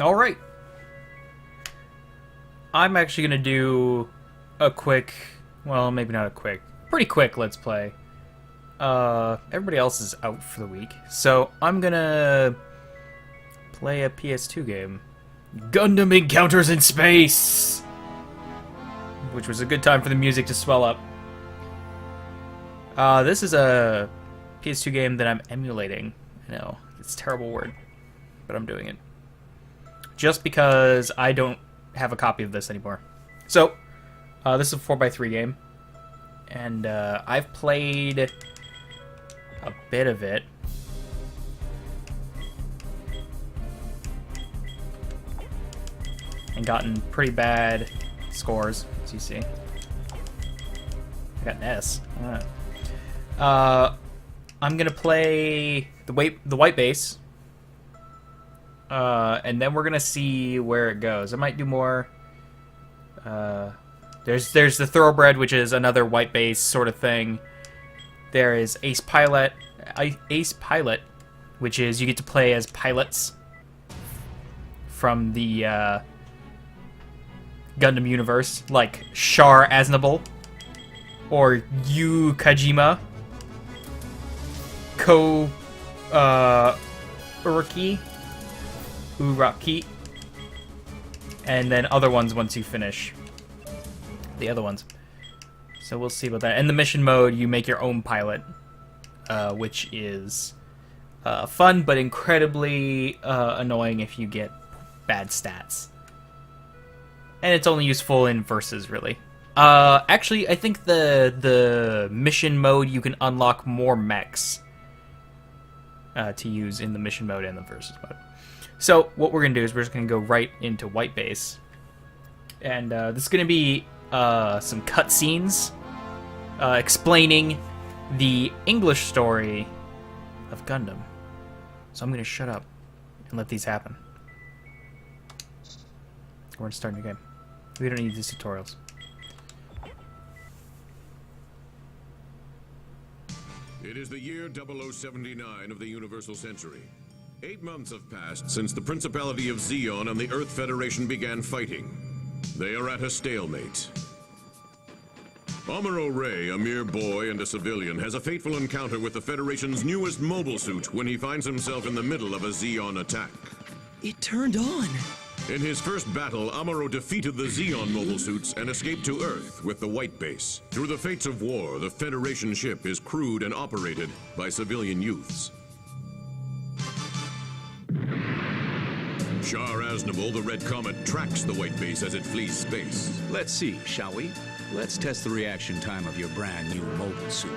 Alright. I'm actually going to do a quick, well, maybe not a quick, pretty quick Let's Play. Everybody else is out for the week, so I'm going to play a PS2 game. Gundam Encounters in Space! Which was a good time for the music to swell up. This is a PS2 game that I'm emulating. I know, it's a terrible word, but I'm doing it. Just because I don't have a copy of this anymore. So, this is a 4x3 game. And I've played a bit of it. And gotten pretty bad scores, as you see. I got an S. I'm gonna play the white base. And then we're gonna see where it goes. I might do more. There's the Thoroughbred, which is another white base sort of thing. There is Ace Pilot, which is you get to play as pilots from the Gundam universe, like Char Aznable or Yu Kajima, Ko Uraki, and then other ones once you finish the other ones. So we'll see about that. In the mission mode, you make your own pilot, which is fun but incredibly annoying if you get bad stats. And it's only useful in versus, really. Actually, I think the mission mode, you can unlock more mechs to use in the mission mode and the versus mode. So what we're going to do is we're just going to go right into white base. And this is going to be some cutscenes explaining the English story of Gundam. So I'm going to shut up and let these happen. We're going to start a new game. We don't need these tutorials. It is the year 0079 of the Universal Century. 8 months have passed since the Principality of Zeon and the Earth Federation began fighting. They are at a stalemate. Amuro Ray, a mere boy and a civilian, has a fateful encounter with the Federation's newest mobile suit when he finds himself in the middle of a Zeon attack. It turned on. In his first battle, Amuro defeated the Zeon mobile suits and escaped to Earth with the White Base. Through the fates of war, the Federation ship is crewed and operated by civilian youths. Char Aznable, the Red Comet, tracks the White Base as it flees space. Let's see, shall we? Let's test the reaction time of your brand new mobile suit.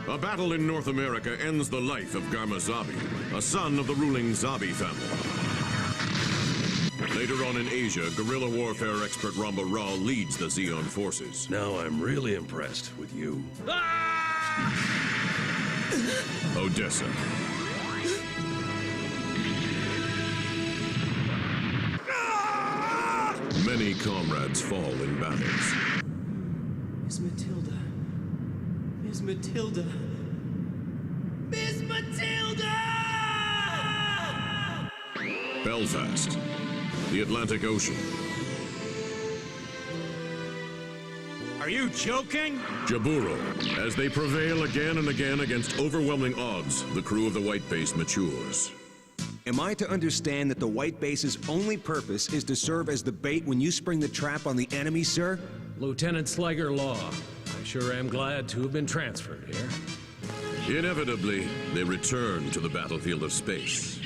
A battle in North America ends the life of Garma Zabi, a son of the ruling Zabi family. Later on in Asia, guerrilla warfare expert Ramba Ra leads the Zeon forces. Now I'm really impressed with you. Odessa. Many comrades fall in battles. Miss Matilda. Miss Matilda. Miss Matilda! Belfast. The Atlantic Ocean. Are you joking? Jaburo. As they prevail again and again against overwhelming odds, the crew of the White Base matures. Am I to understand that the White Base's only purpose is to serve as the bait when you spring the trap on the enemy, sir? Lieutenant Slager Law, I sure am glad to have been transferred here. Inevitably, they return to the battlefield of space.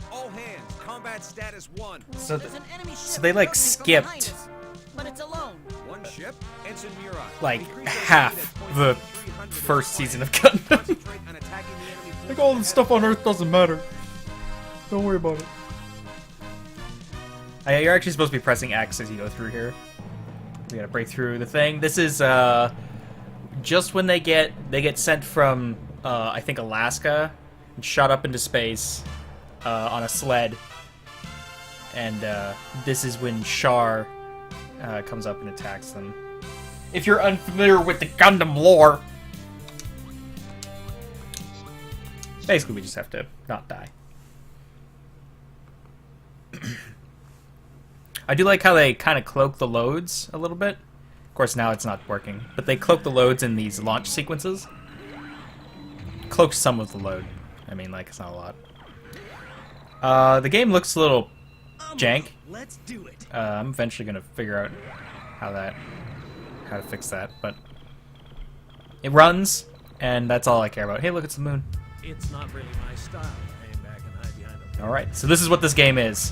All hands, combat status 1. So, There's an enemy ship so they like approaching from behind skipped us, but it's alone. One ship, Ensign Murai. like Increase our half speed at the 0.300 first season of Concentrate Gundam. on attacking the enemy forces Like all the at stuff on Earth doesn't matter. Don't worry about it. You're actually supposed to be pressing X as you go through here. We gotta break through the thing. This is just when they get sent from I think Alaska and shot up into space on a sled, and this is when Char comes up and attacks them. If you're unfamiliar with the Gundam lore, Basically, we just have to not die. I do like how they kind of cloak the loads a little bit. Of course, now it's not working, but they cloak the loads in these launch sequences. Cloak some of the load. I mean, like, it's not a lot. The game looks a little jank. Let's do it. I'm eventually gonna figure out how to fix that, but it runs, and that's all I care about. Hey, look, it's the moon. It's not really my style to hang back and hide behind a All right, so this is what this game is.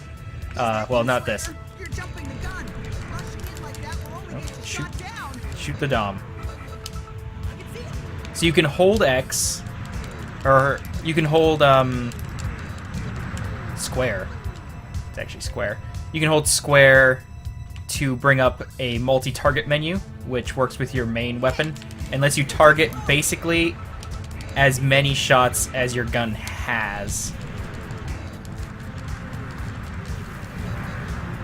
Well, not this. You're jumping the gun. Rushing in like that will only get you shoot. shot down. Shoot the Dom. I can see it. So you can hold X, or you can hold square. It's actually square. You can hold square to bring up a multi-target menu, which works with your main weapon and lets you target basically as many shots as your gun has.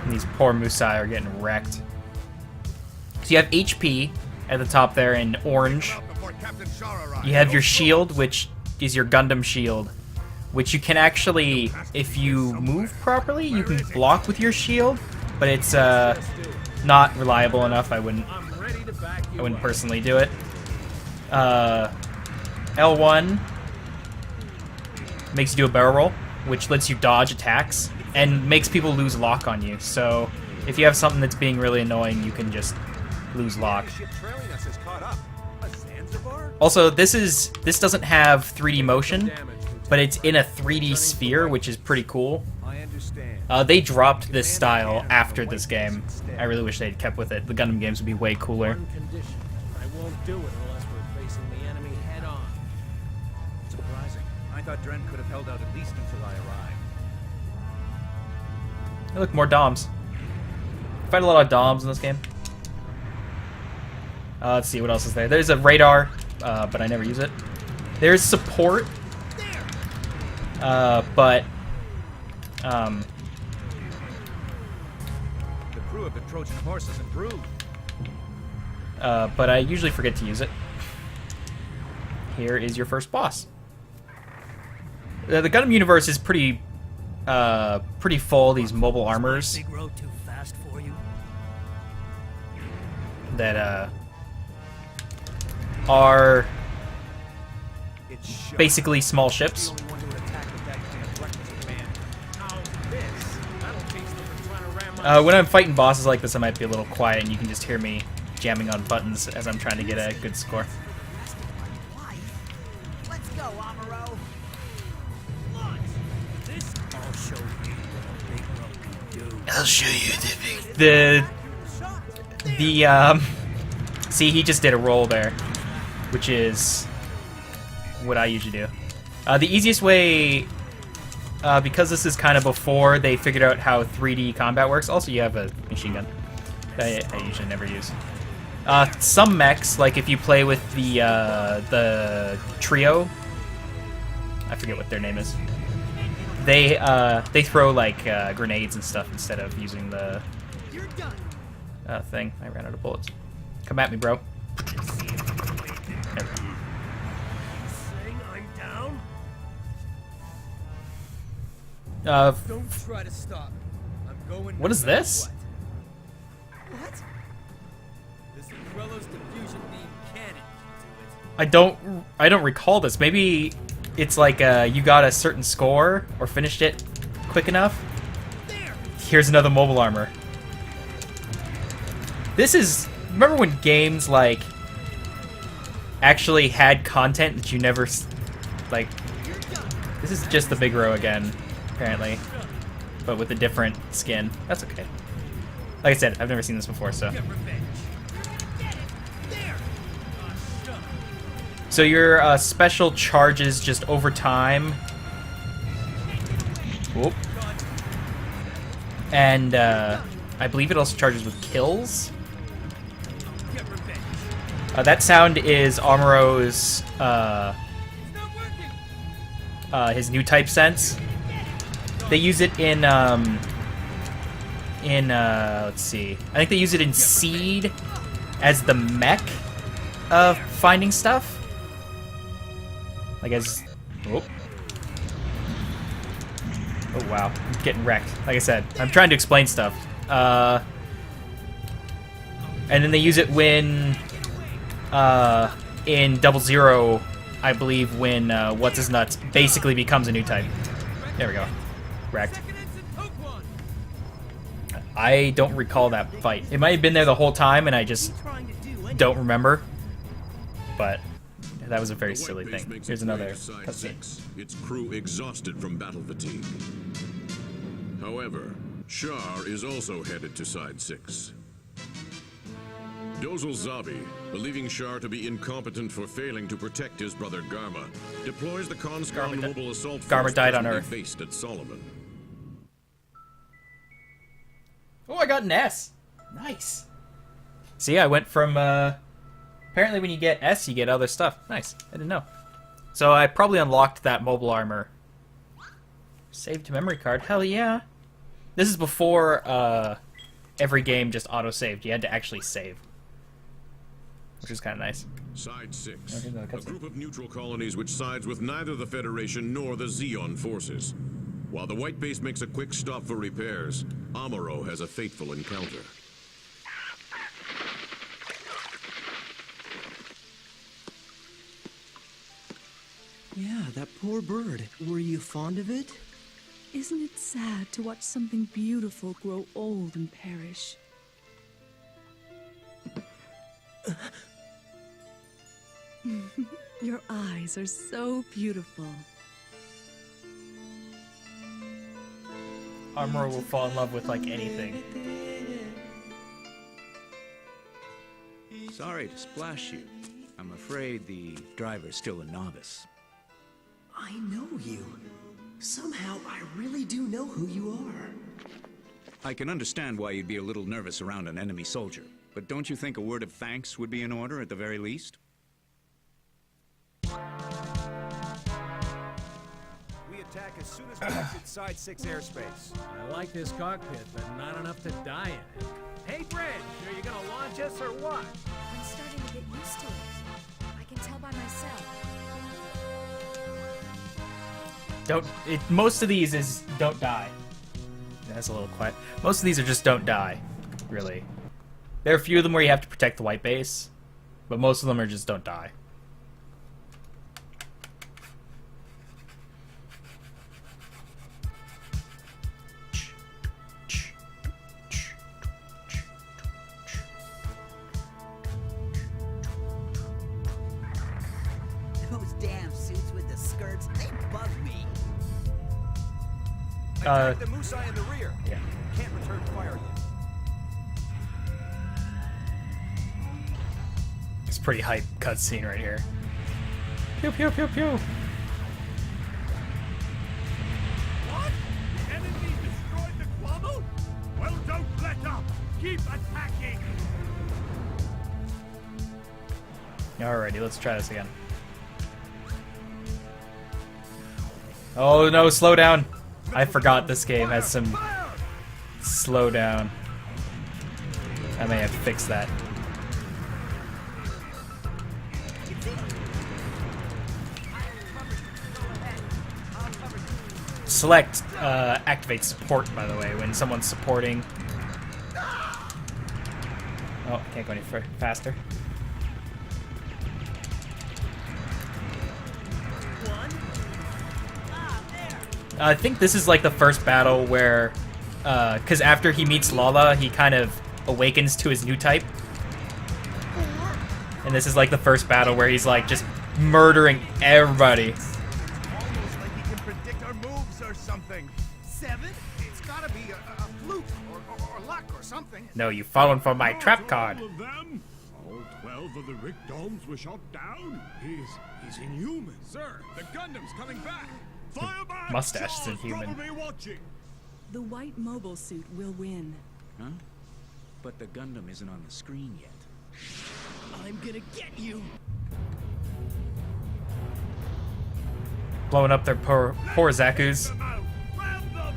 And these poor Musai are getting wrecked. So you have HP at the top there in orange. You have your shield, which is your Gundam shield, which you can actually, if you move properly, you can block with your shield, but it's not reliable enough. I wouldn't personally do it. L1 makes you do a barrel roll, which lets you dodge attacks and makes people lose lock on you. So if you have something that's being really annoying, you can just lose lock. Also, this doesn't have 3D motion, but it's in a 3D sphere, which is pretty cool. They dropped this style after this game. I really wish they'd kept with it. The Gundam games would be way cooler. One condition. I won't do it unless we're facing the enemy head on. Surprising. I thought Dren could have held out at least until I arrived. Hey, look, more DOMs. Fight a lot of DOMs in this game. Let's see, what else is there? There's a radar, but I never use it. There's support, but The crew of the Trojan horse has improved. but I usually forget to use it. Here is your first boss. The Gundam universe is pretty full. These mobile armors Big road too fast for you. that are It's shot. basically small ships. The only one to attack with that kind of reckless abandon. How's this? That'll teach them for trying to ram my When I'm fighting bosses like this, I might be a little quiet, and you can just hear me jamming on buttons as I'm trying to get a good score. Let's go, Amuro. I'll show you what a big road can do. I'll show you see, he just did a roll there, which is what I usually do. The easiest way, because this is kind of before they figured out how 3D combat works. Also, you have a machine gun. I usually never use. Some mechs, like if you play with the trio, I forget what their name is. They throw like grenades and stuff instead of using the thing. I ran out of bullets. Come at me, bro. There we go. Saying I'm down? Don't try to stop. I'm going. What is this? What? This Umbrello's diffusion beam cannon can do it. I don't recall this. Maybe it's like you got a certain score or finished it quick enough. There. Here's another mobile armor. This is, remember when games like actually had content that you never like? This is just the Big Row again, apparently, but with a different skin. That's okay. Like I said, I've never seen this before, so. Get revenge. Get it. There. Shut. So your special charges just over time. Whoop. And I believe it also charges with kills. Get revenge. That sound is Amuro's, It's not working. his new type sense. They use it in let's see. I think they use it in Seed as the mech finding stuff. Like as, whoop. Oh wow, I'm getting wrecked. Like I said, I'm trying to explain stuff. And then they use it when, in Double Zero, I believe, when what's his nuts basically becomes a new type. There we go, wrecked. I don't recall that fight. It might have been there the whole time, and I just don't remember. But that was a very silly thing. Here's another cutscene. Its crew exhausted from battle fatigue. However, Shar is also headed to Side 6. Dozal Zabi, believing Shar to be incompetent for failing to protect his brother Garma, deploys the Conscom Mobile Assault Force died on Earth. based at Solomon. Oh, I got an S. Nice. See, I went from, apparently when you get S, you get other stuff. Nice. I didn't know. So I probably unlocked that mobile armor. Save to memory card. Hell yeah. This is before, every game just auto-saved. You had to actually save. Which is kind of nice. Side 6. Okay, A group of neutral colonies which sides with neither the Federation nor the Zeon forces. While the White Base makes a quick stop for repairs, Amuro has a fateful encounter. Yeah, that poor bird. Were you fond of it? Isn't it sad to watch something beautiful grow old and perish? Your eyes are so beautiful. Amuro will fall in love with, like, anything. Sorry to splash you. I'm afraid the driver's still a novice. I know you. Somehow, I really do know who you are. I can understand why you'd be a little nervous around an enemy soldier, but don't you think a word of thanks would be in order at the very least? We attack as soon as we exit Side 6 airspace. I like this cockpit, but not enough to die in it. Hey, Bridge, are you gonna launch us or what? I'm starting to get used to it. I can tell by myself. Most of these is don't die. That's a little quiet. Most of these are just don't die, really. There are a few of them where you have to protect the white base, but most of them are just don't die. Those damn suits with the skirts, they bug me. Attack the Musai in the rear. Yeah. Can't return fire yet. It's a pretty hype cutscene right here. Pew pew pew pew. What? The enemy destroyed the Quammel? Well, don't let up. Keep attacking. Alrighty, let's try this again. Oh no, slow down. I forgot this game has some slowdown. I may have to fix that. Select activate support, by the way, when someone's supporting. Oh, I can't go any faster. I think this is like the first battle where, because after he meets Lala, he kind of awakens to his new type. And this is like the first battle where he's like just murdering everybody. Almost like he can predict our moves or something. 7? It's gotta be a fluke or luck or something. No, you've fallen for my trap card. All of them? All 12 of the Rick Domes were shot down? He's inhuman. Sir, the Gundam's coming back. Fireman! Mustache is inhuman. Probably watching. The white mobile suit will win. Huh? But the Gundam isn't on the screen yet. I'm gonna get you! Blowing up their poor Zakus. Them out. Ram them!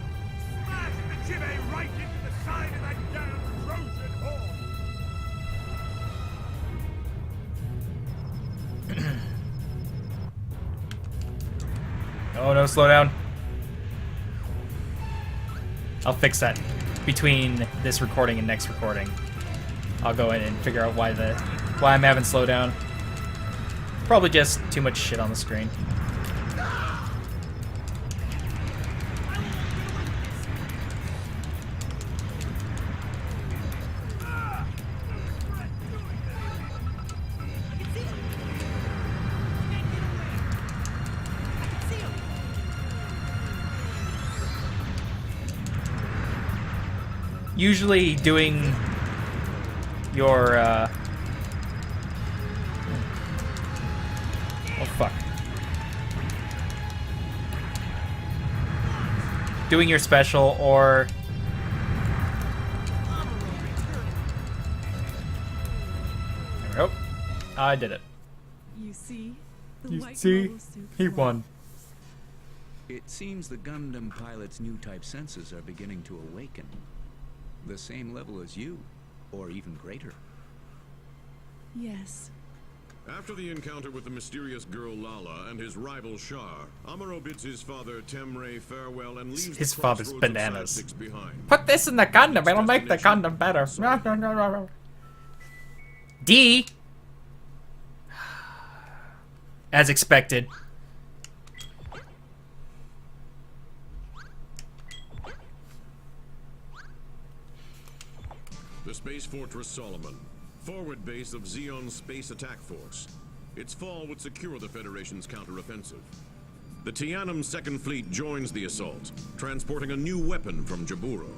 Smash the Civvie right into the side of that damn Trojan horse! Oh no, slow down. I'll fix that between this recording and next recording. I'll go in and figure out why I'm having slowdown. Probably just too much shit on the screen. Usually doing your, oh fuck. Doing your special or... There we go. I did it. You see? You see? He won. It seems the Gundam pilot's new type senses are beginning to awaken. The same level as you, or even greater. Yes. After the encounter with the mysterious girl Lala and his rival Shar, Amuro bids his father Temray farewell and leaves His the father's crossroads of bananas. Side Six behind. Put this in the Gundam, it'll make the Gundam better. D! As expected. The Space Fortress Solomon, forward base of Zeon's Space Attack Force. Its fall would secure the Federation's counteroffensive. The Tianum Second Fleet joins the assault, transporting a new weapon from Jaburo.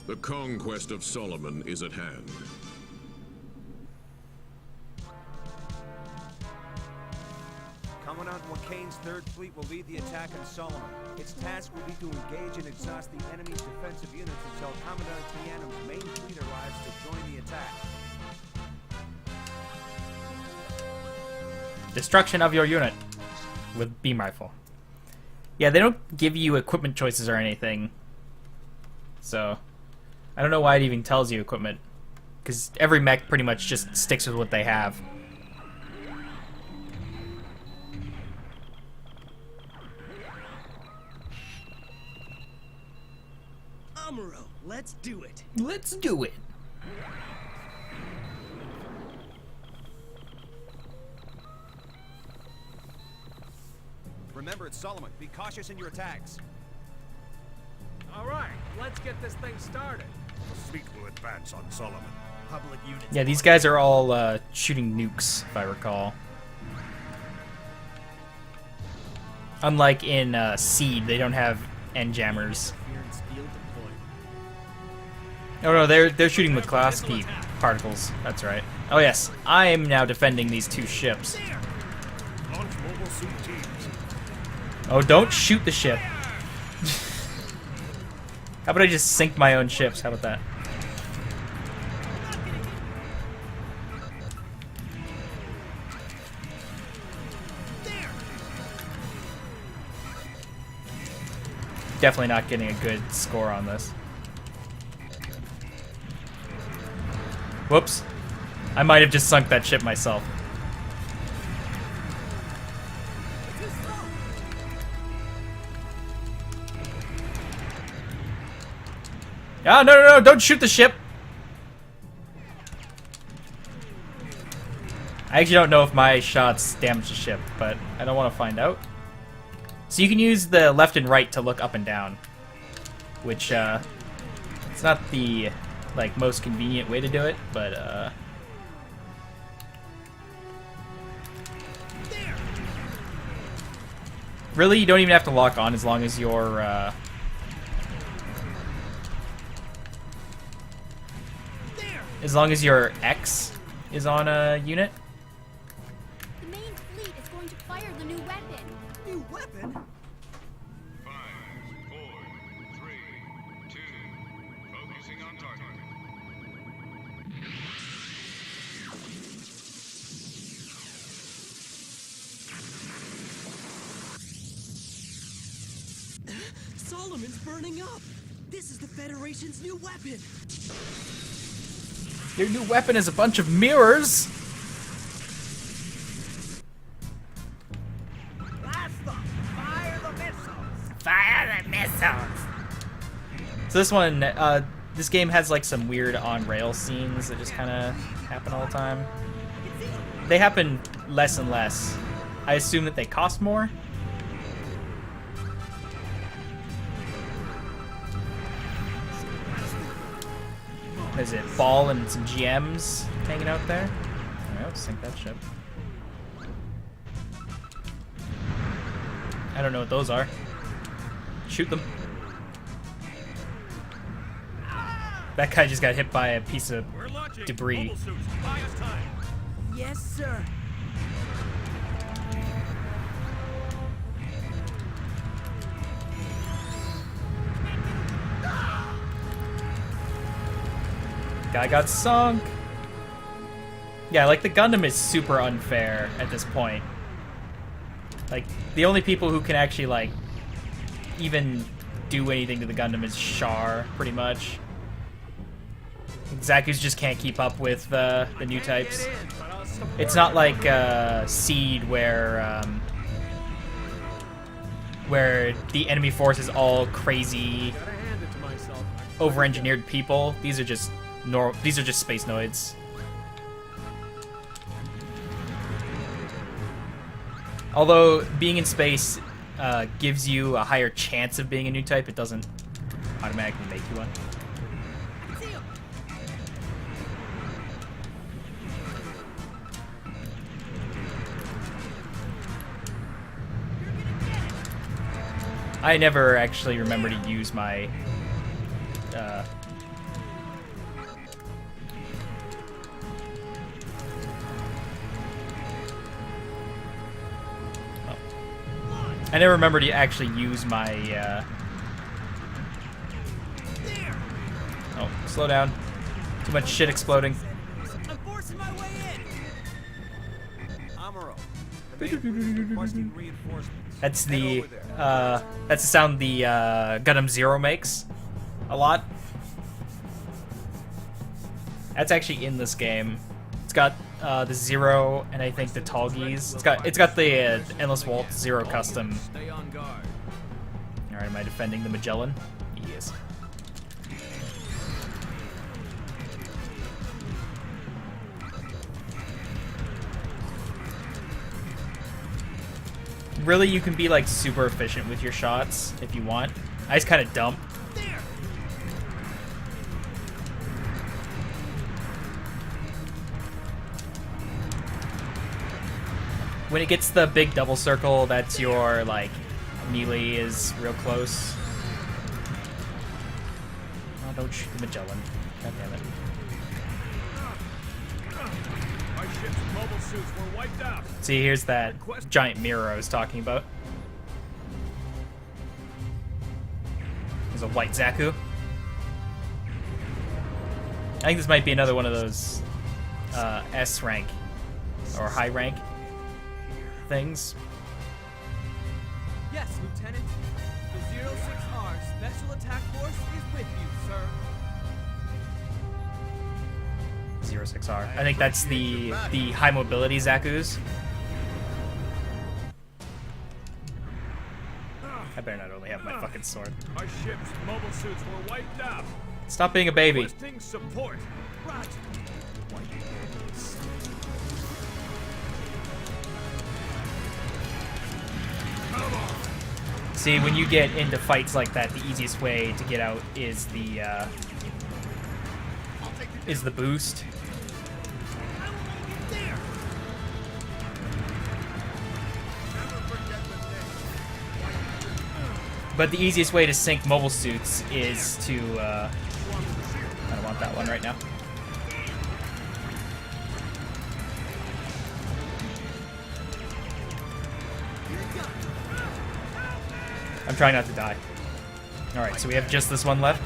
The conquest of Solomon is at hand. Commandant Wakaine's Third Fleet will lead the attack on Solomon. Its task will be to engage and exhaust the enemy's defensive units until Commandant Tianum's main fleet arrives to join the attack. Destruction of your unit with beam rifle. Yeah, they don't give you equipment choices or anything. So, I don't know why it even tells you equipment. Because every mech pretty much just sticks with what they have. Amuro, let's do it. Let's do it. Remember, it's Solomon. Be cautious in your attacks. All right, let's get this thing started. The fleet will advance on Solomon. Public units. Yeah, these guys are all shooting nukes, if I recall. Unlike in Seed, they don't have end jammers. Oh no, they're shooting with Klasky particles. That's right. Oh yes, I am now defending these two ships. Launch mobile suit teams. Oh, don't shoot the ship. How about I just sink my own ships? How about that? Definitely not getting a good score on this. Whoops. I might have just sunk that ship myself. Ah, no, no, no, don't shoot the ship! I actually don't know if my shots damage the ship, but I don't want to find out. So you can use the left and right to look up and down, which, it's not the, like, most convenient way to do it, but, really, you don't even have to lock on as long as you're, as long as your X is on a unit. The main fleet is going to fire the new weapon. New weapon? 5, 4, 3, 2, focusing on target. Solomon's burning up. This is the Federation's new weapon. Your new weapon is a bunch of mirrors. Blast them! Fire the missiles! Fire So this one, this game has like some weird on-rail scenes that just kind of happen all the time. They happen less and less. I assume that they cost more. Is it Ball and some GMs hanging out there? Alright, let's sink that ship. I don't know what those are. Shoot them. That guy just got hit by a piece of debris. Yes, sir. Guy got sunk. Yeah, like the Gundam is super unfair at this point. Like the only people who can actually like even do anything to the Gundam is Char, pretty much. Zaku's just can't keep up with the new types. It's not like Seed where the enemy force is all crazy, over-engineered people. These are just space noids. Although being in space gives you a higher chance of being a new type, it doesn't automatically make you one. I never actually remember to use my I never remember to actually use my oh, slow down. Too much shit exploding. I'm forcing my way in. Amuro, the main fleet is requesting reinforcements. That's the sound the Gundam Zero makes a lot. That's actually in this game. It's got the Zero and I think the Tallgeese. It's got the Endless Waltz Zero custom. Alright, am I defending the Magellan? Yes. Really, you can be like super efficient with your shots if you want. I just kind of dump. When it gets the big double circle, that's your like melee is real close. Oh, don't shoot the Magellan. God damn it. Our ship's mobile suits were wiped out. See, here's that giant mirror I was talking about. There's a white Zaku. I think this might be another one of those S rank or high rank things. Yes, Lieutenant. The 06R Special Attack Force is with you, sir. 06R. I think that's the high mobility Zakus. I better not only have my fucking sword. Our ship's mobile suits were wiped out. Stop being a baby. Requesting support. Roger. See, when you get into fights like that, the easiest way to get out is the boost. But the easiest way to sink mobile suits is to I don't want that one right now. I'm trying not to die. Alright, so we have just this one left.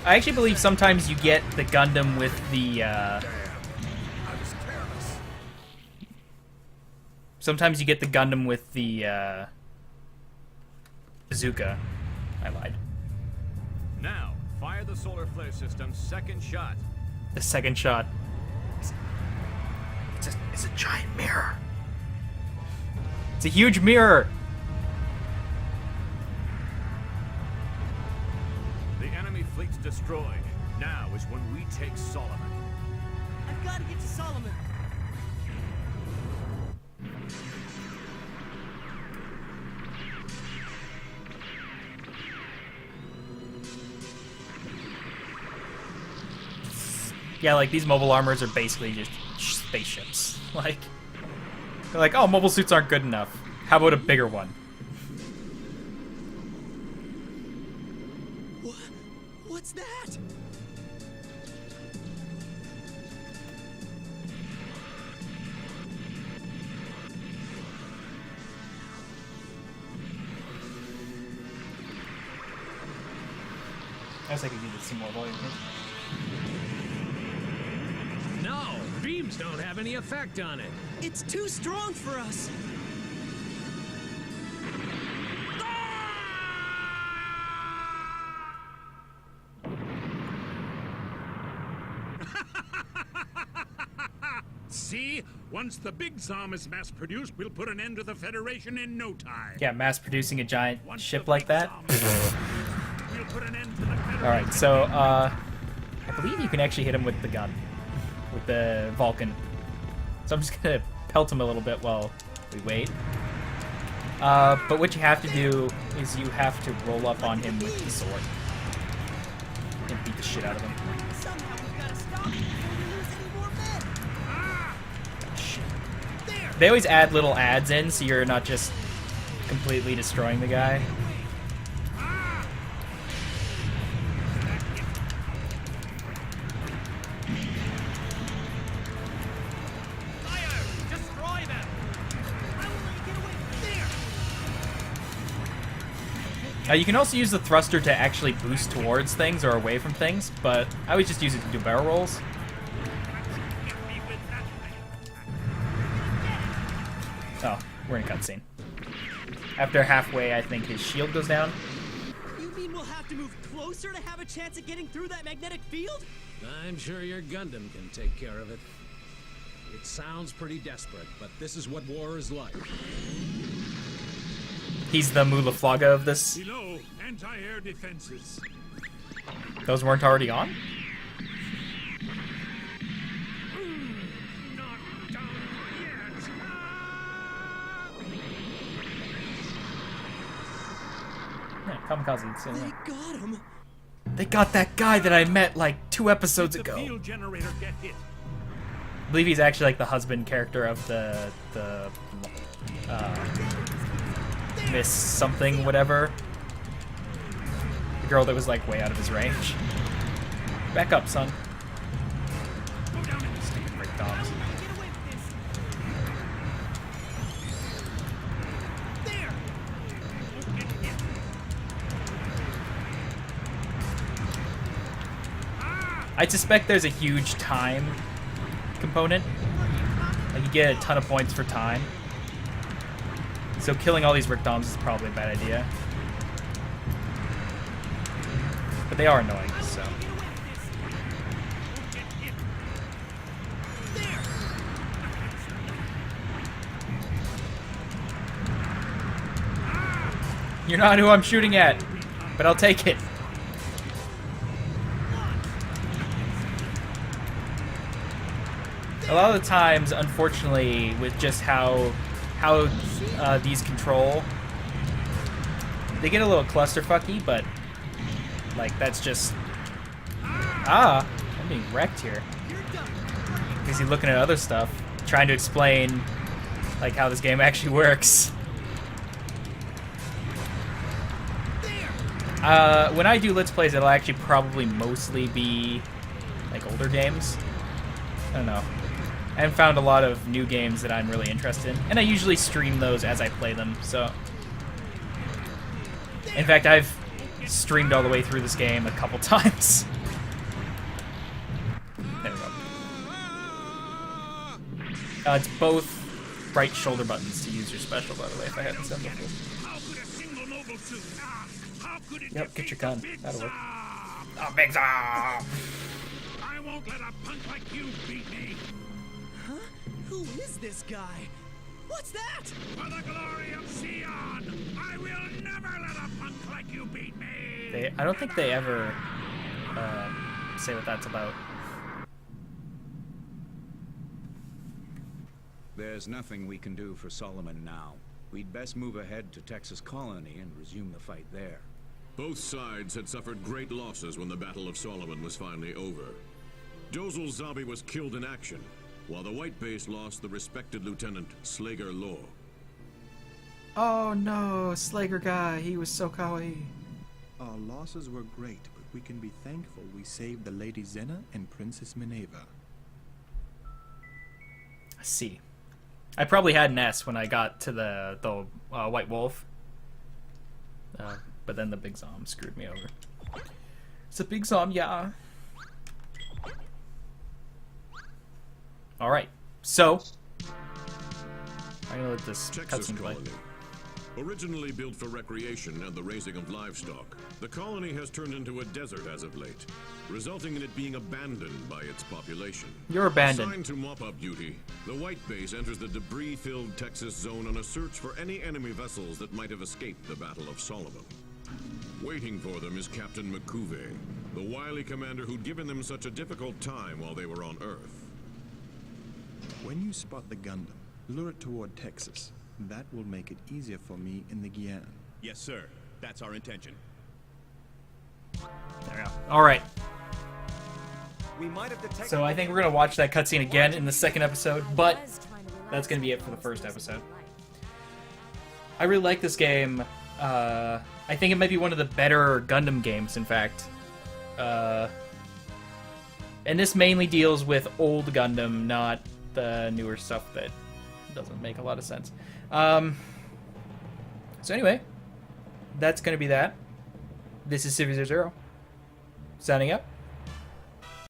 I actually believe sometimes you get the Gundam with the, sometimes you get the Gundam with the, bazooka. I lied. Now, fire the solar flare system's second shot. The second shot. It's a giant mirror. It's a huge mirror. The enemy fleet's destroyed. Now is when we take Solomon. I've got to get to Solomon. Yeah, like, these mobile armors are basically just spaceships. Like, they're like, oh, mobile suits aren't good enough. How about a bigger one? What's that? I guess I could use some more volume here. No, beams don't have any effect on it. It's too strong for us. See? Once the big Zom is mass-produced, we'll put an end to the Federation in no time. Yeah, mass producing a giant ship like that. We'll put an end to the Federation. Alright, so, I believe you can actually hit him with the gun. With the Vulcan. So I'm just gonna pelt him a little bit while we wait. But what you have to do is you have to roll up on him with the sword. And beat the shit out of him. Somehow we've got to stop him before we lose any more men. Shit. They always add little ads in, so you're not just completely destroying the guy. You can also use the thruster to actually boost towards things or away from things, but I always just use it to do barrel rolls. Oh, we're in a cutscene. After halfway, I think his shield goes down. You mean we'll have to move closer to have a chance at getting through that magnetic field? I'm sure your Gundam can take care of it. It sounds pretty desperate, but this is what war is like. He's the Mulaflaga of this. Below, anti-air defenses. Those weren't already on? Not done yet. Yeah, Kamikaze. So, yeah. They got him. They got that guy that I met like 2 episodes ago. The field generator get hit. I believe he's actually like the husband character of the Miss something, whatever. The girl that was like way out of his range. Back up, son. Stupid Rick Dobbs. I suspect there's a huge time component. Like you get a ton of points for time. So killing all these Rick Doms is probably a bad idea. But they are annoying, so. You're not who I'm shooting at, but I'll take it. A lot of the times, unfortunately, with just how these control, they get a little clusterfucky, but like that's just I'm being wrecked here. Because he's looking at other stuff, trying to explain like how this game actually works. When I do Let's Plays, it'll actually probably mostly be like older games. I don't know. I haven't found a lot of new games that I'm really interested in, and I usually stream those as I play them, so. In fact, I've streamed all the way through this game a couple times. There we go. It's both right shoulder buttons to use your special, by the way, if I hadn't said before. Yep, get your gun. That'll work. Oh, Big Zom! I won't let a punk like you beat me. Huh? Who is this guy? What's that? For the glory of Sion, I will never let a punk like you beat me. I don't think they ever say what that's about. There's nothing we can do for Solomon now. We'd best move ahead to Texas Colony and resume the fight there. Both sides had suffered great losses when the Battle of Solomon was finally over. Dozal Zabi was killed in action, while the White Base lost the respected Lieutenant Slager Law. Oh no, Slager guy, he was so kawaii. Our losses were great, but we can be thankful we saved the Lady Zena and Princess Minerva. I see. I probably had an S when I got to the White Wolf. But then the Big Zom screwed me over. It's a Big Zom, yeah. Alright, so I'm gonna let this cutscene play. Originally built for recreation and the raising of livestock, the colony has turned into a desert as of late, resulting in it being abandoned by its population. You're abandoned. Assigned to mop-up duty, the White Base enters the debris-filled Texas zone on a search for any enemy vessels that might have escaped the Battle of Solomon. Waiting for them is Captain McCuve, the wily commander who'd given them such a difficult time while they were on Earth. When you spot the Gundam, lure it toward Texas. That will make it easier for me in the Guyane. Yes, sir. That's our intention. There we go. Alright. We might have detected. So I think we're gonna watch that cutscene again in the second episode, but that's gonna be it for the first episode. I really like this game. I think it might be one of the better Gundam games, in fact. And this mainly deals with old Gundam, not the newer stuff that doesn't make a lot of sense. So anyway, that's going to be that. This is Civvie 00, signing up.